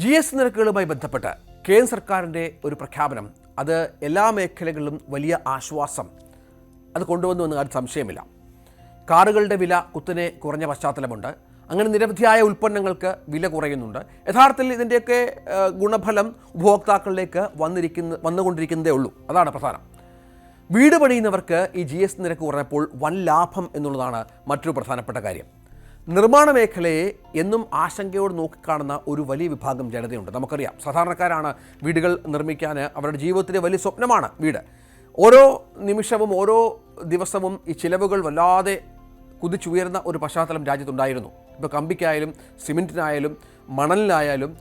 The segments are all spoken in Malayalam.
GST നിരക്കുകളുമായി ബന്ധപ്പെട്ട് കേന്ദ്ര സർക്കാരിൻ്റെ ഒരു പ്രഖ്യാപനം അത് എല്ലാ മേഖലകളിലും വലിയ ആശ്വാസം അത് കൊണ്ടുവന്നുവെന്ന് കാര്യം സംശയമില്ല. കാറുകളുടെ വില കുത്തനെ കുറഞ്ഞ പശ്ചാത്തലമുണ്ട്. അങ്ങനെ നിരവധിയായ ഉൽപ്പന്നങ്ങൾക്ക് വില കുറയുന്നുണ്ട്. യഥാർത്ഥത്തിൽ ഇതിൻ്റെയൊക്കെ ഗുണഫലം ഉപഭോക്താക്കളിലേക്ക് വന്നുകൊണ്ടിരിക്കുന്നതേ ഉള്ളൂ. അതാണ് പ്രധാനം. വീട് പണിയുന്നവർക്ക് ഈ GST നിരക്ക് കുറഞ്ഞപ്പോൾ വൻ ലാഭം എന്നുള്ളതാണ് മറ്റൊരു പ്രധാനപ്പെട്ട കാര്യം. നിർമ്മാണ മേഖലയെ എന്നും ആശങ്കയോട് നോക്കിക്കാണുന്ന ഒരു വലിയ വിഭാഗം ജനതയുണ്ട്. നമുക്കറിയാം, സാധാരണക്കാരാണ് വീടുകൾ നിർമ്മിക്കാൻ അവരുടെ ജീവിതത്തിലെ വലിയ സ്വപ്നമാണ് വീട്. ഓരോ നിമിഷവും ഓരോ ദിവസവും ഈ ചിലവുകൾ വല്ലാതെ കുതിച്ചുയർന്ന ഒരു പശ്ചാത്തലം രാജ്യത്തുണ്ടായിരുന്നു. ഇപ്പോൾ കമ്പിക്കായാലും സിമെൻറ്റിനായാലും മണലിനായാലും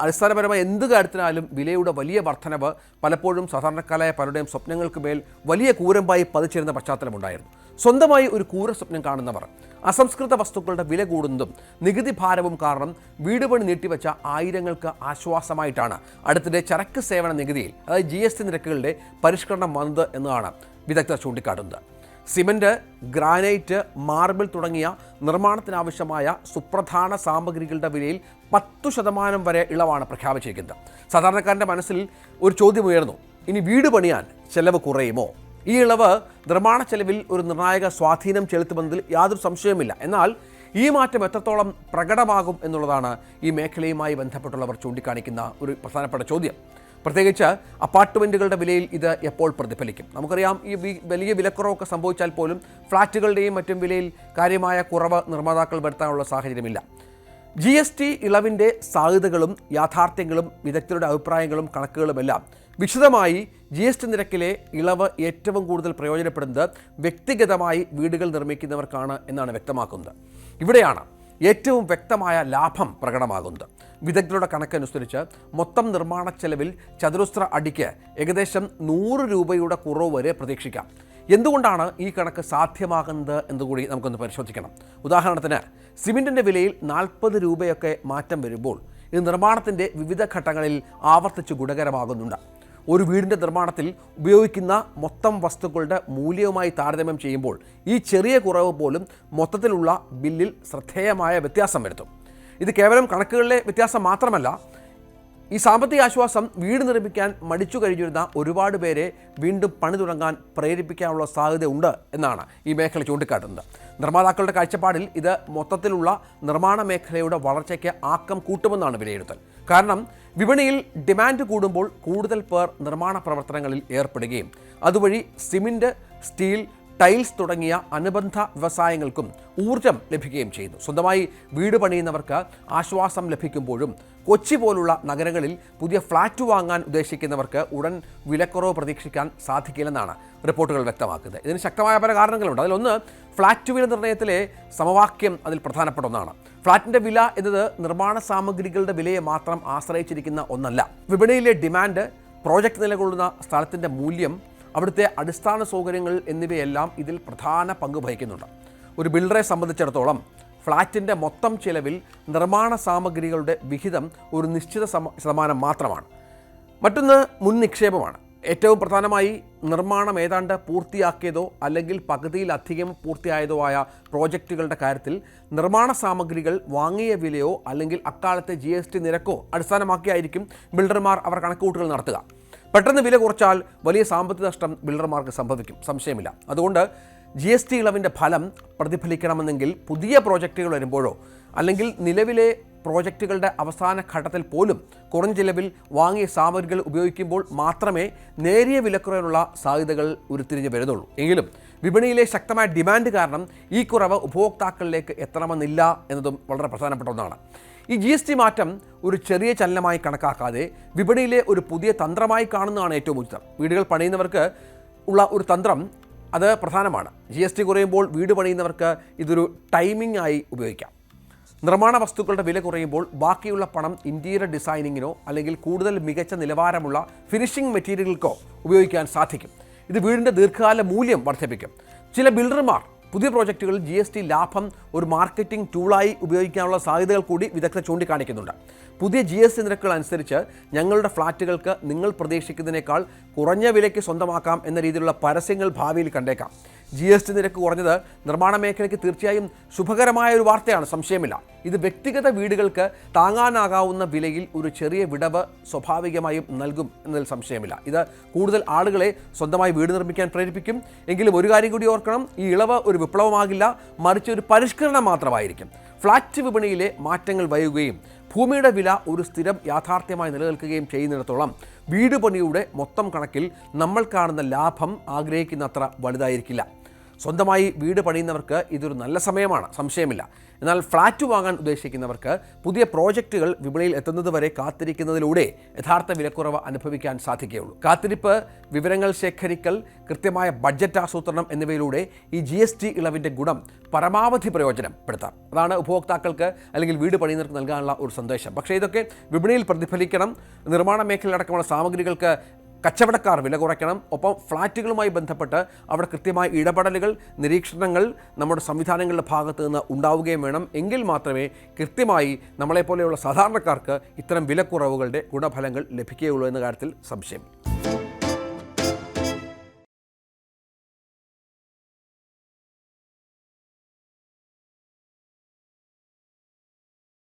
അടിസ്ഥാനപരമായ എന്ത് കാര്യത്തിനായാലും വിലയുടെ വലിയ വർധനവ് പലപ്പോഴും സാധാരണക്കാരായ പലരുടെയും സ്വപ്നങ്ങൾക്ക് മേൽ വലിയ കൂരമ്പായി പതിച്ചിരുന്ന പശ്ചാത്തലമുണ്ടായിരുന്നു. സ്വന്തമായി ഒരു കൂര സ്വപ്നം കാണുന്നവർ അസംസ്കൃത വസ്തുക്കളുടെ വില കൂടുന്നതും നികുതി ഭാരവും കാരണം വീട് പണി നീട്ടിവെച്ച ആയിരങ്ങൾക്ക് ആശ്വാസമായിട്ടാണ് അടുത്തിടെ ചരക്ക് സേവന നികുതിയിൽ അതായത് GST നിരക്കുകളുടെ പരിഷ്കരണം വന്നത് എന്നാണ് വിദഗ്ധർ ചൂണ്ടിക്കാട്ടുന്നത്. സിമൻറ്റ്, ഗ്രാനൈറ്റ്, മാർബിൾ തുടങ്ങിയ നിർമ്മാണത്തിനാവശ്യമായ സുപ്രധാന സാമഗ്രികളുടെ വിലയിൽ 10% വരെ ഇളവാണ് പ്രഖ്യാപിച്ചിരിക്കുന്നത്. സാധാരണക്കാരൻ്റെ മനസ്സിൽ ഒരു ചോദ്യം ഉയർന്നു, ഇനി വീട് പണിയാൻ ചെലവ് കുറയുമോ? ഈ ഇളവ് നിർമ്മാണ ചെലവിൽ ഒരു നിർണായക സ്വാധീനം ചെലുത്തുമെന്നതിൽ യാതൊരു സംശയവുമില്ല. എന്നാൽ ഈ മാറ്റം എത്രത്തോളം പ്രകടമാകും എന്നുള്ളതാണ് ഈ മേഖലയുമായി ബന്ധപ്പെട്ടുള്ളവർ ചൂണ്ടിക്കാണിക്കുന്ന ഒരു പ്രധാനപ്പെട്ട ചോദ്യം. പ്രത്യേകിച്ച് അപ്പാർട്ട്മെൻറ്റുകളുടെ വിലയിൽ ഇത് എപ്പോൾ പ്രതിഫലിക്കും? നമുക്കറിയാം, ഈ വലിയ വിലക്കുറവൊക്കെ സംഭവിച്ചാൽ പോലും ഫ്ലാറ്റുകളുടെയും മറ്റും വിലയിൽ കാര്യമായ കുറവ് നിർമ്മാതാക്കൾ വരുത്താനുള്ള സാഹചര്യമില്ല. GST ഇളവിൻ്റെ സാധ്യതകളും യാഥാർത്ഥ്യങ്ങളും വിദഗ്ധരുടെ അഭിപ്രായങ്ങളും കണക്കുകളുമെല്ലാം വിശദമായി GST നിരക്കിലെ ഇളവ് ഏറ്റവും കൂടുതൽ പ്രയോജനപ്പെടുന്നത് വ്യക്തിഗതമായി വീടുകൾ നിർമ്മിക്കുന്നവർക്കാണ് എന്നാണ് വ്യക്തമാക്കുന്നത്. ഇവിടെയാണ് ഏറ്റവും വ്യക്തമായ ലാഭം പ്രകടമാകുന്നത്. വിദഗ്ധരുടെ കണക്കനുസരിച്ച് മൊത്തം നിർമ്മാണ ചെലവിൽ ചതുരശ്ര അടിക്ക് ഏകദേശം 100 രൂപയുടെ കുറവ് വരെ പ്രതീക്ഷിക്കാം. എന്തുകൊണ്ടാണ് ഈ കണക്ക് സാധ്യമാകുന്നത് എന്നുകൂടി നമുക്കൊന്ന് പരിശോധിക്കണം. ഉദാഹരണത്തിന്, സിമെൻറ്റിൻ്റെ വിലയിൽ 40 രൂപയൊക്കെ മാറ്റം വരുമ്പോൾ ഇത് നിർമ്മാണത്തിൻ്റെ വിവിധ ഘട്ടങ്ങളിൽ ആവർത്തിച്ച് ഗുണകരമാകുന്നുണ്ട്. ഒരു വീടിൻ്റെ നിർമ്മാണത്തിൽ ഉപയോഗിക്കുന്ന മൊത്തം വസ്തുക്കളുടെ മൂല്യവുമായി താരതമ്യം ചെയ്യുമ്പോൾ ഈ ചെറിയ കുറവ് പോലും മൊത്തത്തിലുള്ള ബില്ലിൽ ശ്രദ്ധേയമായ വ്യത്യാസം വരുത്തും. ഇത് കേവലം കണക്കുകളിലെ വ്യത്യാസം മാത്രമല്ല, ഈ സാമ്പത്തിക ആശ്വാസം വീട് നിർമ്മിക്കാൻ മടിച്ചു കഴിഞ്ഞിരുന്ന ഒരുപാട് പേരെ വീണ്ടും പണി തുടങ്ങാൻ പ്രേരിപ്പിക്കാനുള്ള സാധ്യതയുണ്ട് എന്നാണ് ഈ മേഖല ചൂണ്ടിക്കാട്ടുന്നത്. നിർമ്മാതാക്കളുടെ കാഴ്ചപ്പാടിൽ ഇത് മൊത്തത്തിലുള്ള നിർമ്മാണ മേഖലയുടെ വളർച്ചയ്ക്ക് ആക്കം കൂട്ടുമെന്നാണ് വിലയിരുത്തൽ. കാരണം വിപണിയിൽ ഡിമാൻഡ് കൂടുമ്പോൾ കൂടുതൽ പേർ നിർമ്മാണ പ്രവർത്തനങ്ങളിൽ ഏർപ്പെടുകയും അതുവഴി സിമൻറ്റ്, സ്റ്റീൽ, ടൈൽസ് തുടങ്ങിയ അനുബന്ധ വ്യവസായങ്ങൾക്കും ഊർജം ലഭിക്കുകയും ചെയ്യുന്നു. സ്വന്തമായി വീട് പണിയുന്നവർക്ക് ആശ്വാസം ലഭിക്കുമ്പോഴും കൊച്ചി പോലുള്ള നഗരങ്ങളിൽ പുതിയ ഫ്ലാറ്റ് വാങ്ങാൻ ഉദ്ദേശിക്കുന്നവർക്ക് ഉടൻ വിലക്കുറവ് പ്രതീക്ഷിക്കാൻ സാധിക്കില്ലെന്നാണ് റിപ്പോർട്ടുകൾ വ്യക്തമാക്കുന്നത്. ഇതിന് ശക്തമായ പല കാരണങ്ങളുണ്ട്. അതിലൊന്ന് ഫ്ലാറ്റ് വില നിർണ്ണയത്തിലെ സമവാക്യം അതിൽ പ്രധാനപ്പെട്ട ഒന്നാണ്. ഫ്ലാറ്റിൻ്റെ വില എന്നത് നിർമ്മാണ സാമഗ്രികളുടെ വിലയെ മാത്രം ആശ്രയിച്ചിരിക്കുന്ന ഒന്നല്ല. വിപണിയിലെ ഡിമാൻഡ്, പ്രോജക്റ്റ് നിലകൊള്ളുന്ന സ്ഥലത്തിൻ്റെ മൂല്യം, അവിടുത്തെ അടിസ്ഥാന സൗകര്യങ്ങൾ എന്നിവയെല്ലാം ഇതിൽ പ്രധാന പങ്ക് വഹിക്കുന്നുണ്ട്. ഒരു ബിൽഡറെ സംബന്ധിച്ചിടത്തോളം ഫ്ലാറ്റിൻ്റെ മൊത്തം ചിലവിൽ നിർമ്മാണ സാമഗ്രികളുടെ വിഹിതം ഒരു നിശ്ചിത ശതമാനം മാത്രമാണ്. മറ്റൊന്ന് മുൻ നിക്ഷേപമാണ്. ഏറ്റവും പ്രധാനമായി നിർമ്മാണം ഏതാണ്ട് പൂർത്തിയാക്കിയതോ അല്ലെങ്കിൽ പകുതിയിലധികം പൂർത്തിയായതോ ആയ പ്രോജക്റ്റുകളുടെ കാര്യത്തിൽ നിർമ്മാണ സാമഗ്രികൾ വാങ്ങിയ വിലയോ അല്ലെങ്കിൽ അക്കാലത്തെ GST നിരക്കോ അടിസ്ഥാനമാക്കിയായിരിക്കും ബിൽഡർമാർ അവർ കണക്കുകൂട്ടലുകൾ നടത്തുക. പെട്ടെന്ന് വില കുറച്ചാൽ വലിയ സാമ്പത്തിക നഷ്ടം ബിൽഡർമാർക്ക് സംഭവിക്കും, സംശയമില്ല. അതുകൊണ്ട് GST ഇളവിൻ്റെ ഫലം പ്രതിഫലിക്കണമെന്നെങ്കിൽ പുതിയ പ്രോജക്റ്റുകൾ വരുമ്പോഴോ അല്ലെങ്കിൽ നിലവിലെ പ്രോജക്റ്റുകളുടെ അവസാന ഘട്ടത്തിൽ പോലും കുറഞ്ഞ ചിലവിൽ വാങ്ങിയ സാമഗ്രികൾ ഉപയോഗിക്കുമ്പോൾ മാത്രമേ നേരിയ വിലക്കുറവിനുള്ള സാധ്യതകൾ ഉരുത്തിരിഞ്ഞ് വരുന്നുള്ളൂ. എങ്കിലും വിപണിയിലെ ശക്തമായ ഡിമാൻഡ് കാരണം ഈ കുറവ് ഉപഭോക്താക്കളിലേക്ക് എത്തണമെന്നില്ല എന്നതും വളരെ പ്രധാനപ്പെട്ട ഒന്നാണ്. ഈ GST മാറ്റം ഒരു ചെറിയ ചലനമായി കണക്കാക്കാതെ വിപണിയിലെ ഒരു പുതിയ തന്ത്രമായി കാണുന്നതാണ് ഏറ്റവും ഉചിതം. വീടുകൾ പണിയുന്നവർക്ക് ഉള്ള ഒരു തന്ത്രം അത് പ്രധാനമാണ്. GST കുറയുമ്പോൾ വീട് പണിയുന്നവർക്ക് ഇതൊരു ടൈമിംഗ് ആയി ഉപയോഗിക്കാം. നിർമ്മാണ വസ്തുക്കളുടെ വില കുറയുമ്പോൾ ബാക്കിയുള്ള പണം ഇൻറ്റീരിയർ ഡിസൈനിങ്ങിനോ അല്ലെങ്കിൽ കൂടുതൽ മികച്ച നിലവാരമുള്ള ഫിനിഷിംഗ് മെറ്റീരിയലുകൾക്കോ ഉപയോഗിക്കാൻ സാധിക്കും. ഇത് വീടിൻ്റെ ദീർഘകാല മൂല്യം വർദ്ധിപ്പിക്കും. ചില ബിൽഡർമാർ പുതിയ പ്രോജക്റ്റുകളിൽ GST ലാഭം ഒരു മാർക്കറ്റിംഗ് ടൂളായി ഉപയോഗിക്കാനുള്ള സാധ്യതകൾ കൂടി വിദഗ്ധർ ചൂണ്ടിക്കാണിക്കുന്നുണ്ട്. പുതിയ GST നിരക്കുകൾ അനുസരിച്ച് ഞങ്ങളുടെ ഫ്ലാറ്റുകൾക്ക് നിങ്ങൾ പ്രതീക്ഷിക്കുന്നതിനേക്കാൾ കുറഞ്ഞ വിലയ്ക്ക് സ്വന്തമാക്കാം എന്ന രീതിയിലുള്ള പരസ്യങ്ങൾ ഭാവിയിൽ കണ്ടേക്കാം. GST നിരക്ക് കുറഞ്ഞത് നിർമ്മാണ മേഖലയ്ക്ക് തീർച്ചയായും ശുഭകരമായ ഒരു വാർത്തയാണ്, സംശയമില്ല. ഇത് വ്യക്തിഗത വീടുകൾക്ക് താങ്ങാനാകാവുന്ന വിലയിൽ ഒരു ചെറിയ വിടവ് സ്വാഭാവികമായും നൽകും എന്നതിൽ സംശയമില്ല. ഇത് കൂടുതൽ ആളുകളെ സ്വന്തമായി വീട് നിർമ്മിക്കാൻ പ്രേരിപ്പിക്കും. എങ്കിലും ഒരു കാര്യം കൂടി ഓർക്കണം, ഈ ഇളവ് ഒരു വിപ്ലവമാകില്ല, മറിച്ച് ഒരു പരിഷ്കരണം മാത്രമായിരിക്കും. ഫ്ലാറ്റ് വിപണിയിലെ മാറ്റങ്ങൾ വൈകുകയും ഭൂമിയുടെ വില ഒരു സ്ഥിരം യാഥാർത്ഥ്യമായി നിലനിൽക്കുകയും ചെയ്യുന്നിടത്തോളം വീട് പണിയുടെ മൊത്തം കണക്കിൽ നമ്മൾ കാണുന്ന ലാഭം ആഗ്രഹിക്കുന്നത്ര വലുതായിരിക്കില്ല. സ്വന്തമായി വീട് പണിയുന്നവർക്ക് ഇതൊരു നല്ല സമയമാണ്, സംശയമില്ല. എന്നാൽ ഫ്ലാറ്റ് വാങ്ങാൻ ഉദ്ദേശിക്കുന്നവർക്ക് പുതിയ പ്രോജക്റ്റുകൾ വിപണിയിൽ എത്തുന്നതുവരെ കാത്തിരിക്കുന്നതിലൂടെ യഥാർത്ഥ വിലക്കുറവ് അനുഭവിക്കാൻ സാധിക്കുകയുള്ളൂ. കാത്തിരിപ്പ്, വിവരങ്ങൾ ശേഖരിക്കൽ, കൃത്യമായ ബഡ്ജറ്റ് ആസൂത്രണം എന്നിവയിലൂടെ ഈ GST ഇളവിൻ്റെ ഗുണം പരമാവധി പ്രയോജനപ്പെടുത്താം. അതാണ് ഉപഭോക്താക്കൾക്ക് അല്ലെങ്കിൽ വീട് പണിയുന്നവർക്ക് നൽകാനുള്ള ഒരു സന്ദേശം. പക്ഷേ ഇതൊക്കെ വിപണിയിൽ പ്രതിഫലിക്കണം. നിർമ്മാണ മേഖലയടക്കമുള്ള സാമഗ്രികൾക്ക് കച്ചവടക്കാർ വില കുറയ്ക്കണം. ഒപ്പം ഫ്ലാറ്റുകളുമായി ബന്ധപ്പെട്ട് അവിടെ കൃത്യമായ ഇടപെടലുകൾ, നിരീക്ഷണങ്ങൾ നമ്മുടെ സംവിധാനങ്ങളുടെ ഭാഗത്ത് നിന്ന് ഉണ്ടാവുകയും വേണം. എങ്കിൽ മാത്രമേ കൃത്യമായി നമ്മളെപ്പോലെയുള്ള സാധാരണക്കാർക്ക് ഇത്തരം വിലക്കുറവുകളുടെ ഗുണഫലങ്ങൾ ലഭിക്കുകയുള്ളൂ എന്ന കാര്യത്തിൽ സംശയം.